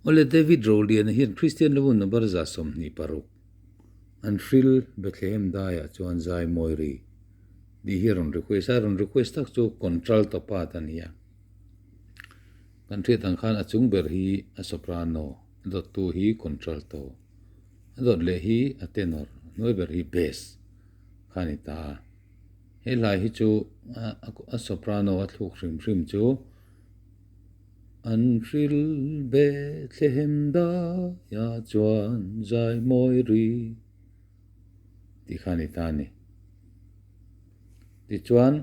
ole David Rowley na hian Christian lawun na barza som ni paruk an fril Bethlehem daya chuan zai moiri di hi ron request tak chu control to pa tania kan thriat ang khan achung ber hi a soprano dot tu hi control to dot le hi a tenor noi ber hi bass khani ta he lai hi chu a soprano a thuk hrim chu an fril Bethlehem daya chuan zai moiri ti khani ta ni ti chuan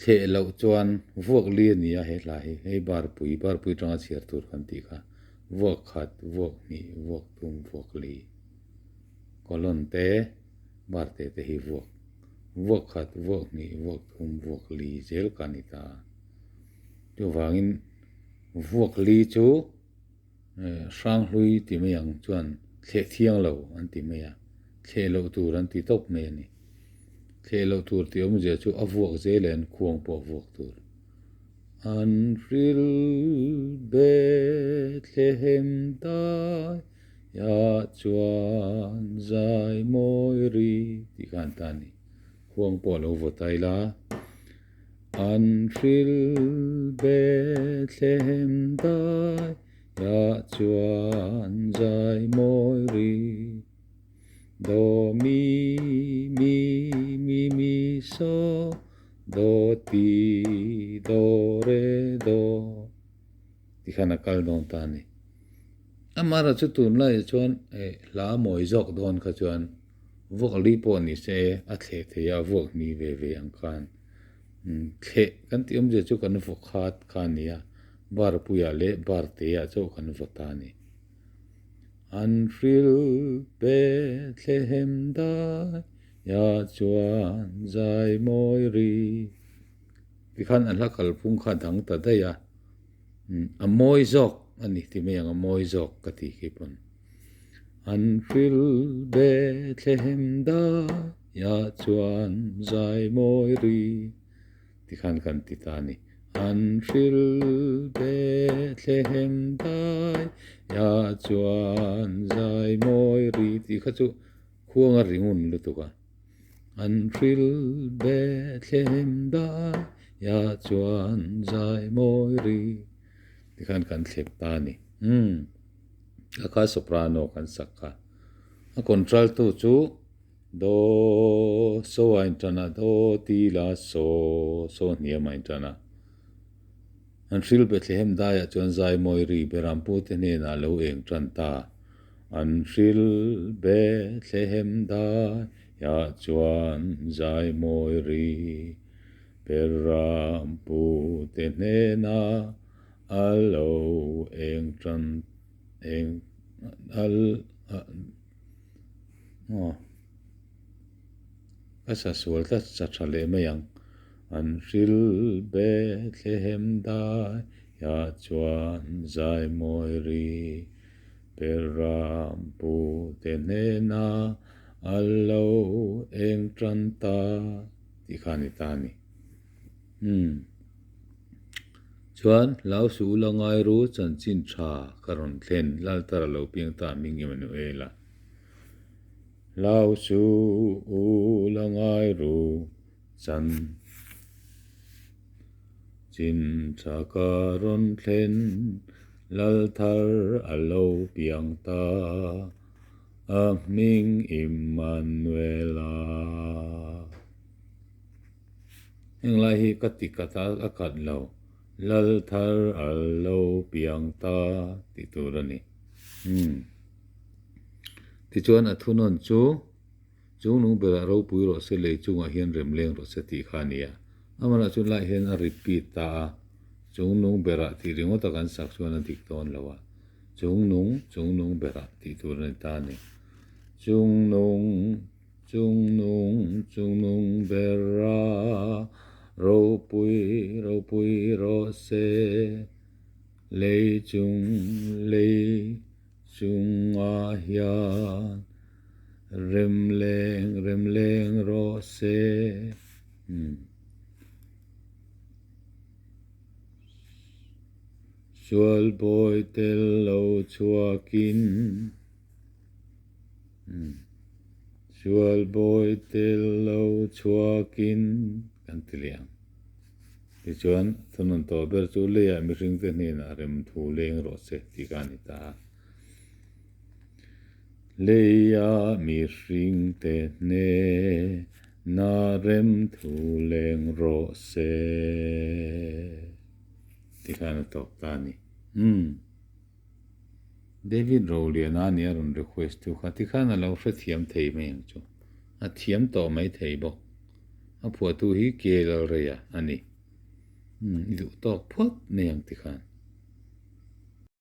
khe lo chuan vuak lian ni a he lai he bar pui tanga chiar tur kan ti kha vuak khat vuak ni vuak tum vuak li kolon te bar te hi vuak khat vuak ni vuak tum vuak li zel kanita tu wangin vuak li chu sang hlui ti me yang chuan khe thiang lo an ti me ya khe lo tur an ti top me ni khe lo tur ti om je chu a vuak zelen khuang po vuak tur an fril Bethlehem dai ya chuan zai moiri ti kan ta ni khuang po lo votai la an fril Bethlehem dai ya chuan zai moiri do mi so do ti do re do ti khana kal don ta ni amara chu tun lai chuan la moi jok don kha chuan vok li po ni se a the the ya vok ni ve ang khan khe kan ti om je chu kan vok khat khan ya bar puya le bar te ya chu kan vota ni an fril Bethlehem dai ya chuan zai moiri ti khan an lakal pung kha dang ta da ya a moi jok ani ti me yang a moi jok ka ti ki pon an fril Bethlehem dai ya chuan zai moiri ti khan kan ti ta ni an fril Bethlehem dai ya chuan zai moiri ti kha chu khuang a ringun lu tu ka an fril Bethlehem dai ya chuan zai moiri ti khan kan thlep ta ni aka soprano kan sakha a contralto chu do so a intana do ti la so niam a intana an fril Bethlehem daya chuan zai moiri berampu te ne na lo eng tranta an fril Bethlehem daya ya chuan zai moiri berampu te ne na alo eng tran eng al asa sual ta chachale mayang an fril Bethlehem dai ya chuan zai moiri berampu te ne na alo eng tranta ti khani ta ni chuan lau su la ngai ru chan chin tha karon thlen lal tar lo piang ta mingi manuela lau su la ngai ru chan chin tha karon thlen lal tar alo piang ta a ming Immanuela eng lai hi katikata akat lo lal thar alo piang ta ti turani ti chuan a thunon chu chung nung bela ro pui ro se le chunga hian remleng ro se ti khania amana chu lai hian a repeat ta chung nung bera ti ringo ta kan sak chuan a dik ton lawa chung nung bera ti turani ta ni chung nung bera ro pui ro se le chung a hian remleng ro se chual boy tel lo chua kin chual boy tel lo chua kin kan tiliang ti chuan thunun to ber chu leya mi ring te ni na rem thu leng ro se ti kan ta leya mi ring te ne na rem thu leng ro se ti kan to ta ni David Rowlian ani arun request tu kha ti khana lo hre thiam thei mai chu a thiam to mai thei bo a phua tu hi ke lo re ya ani du to phot ne yang ti khan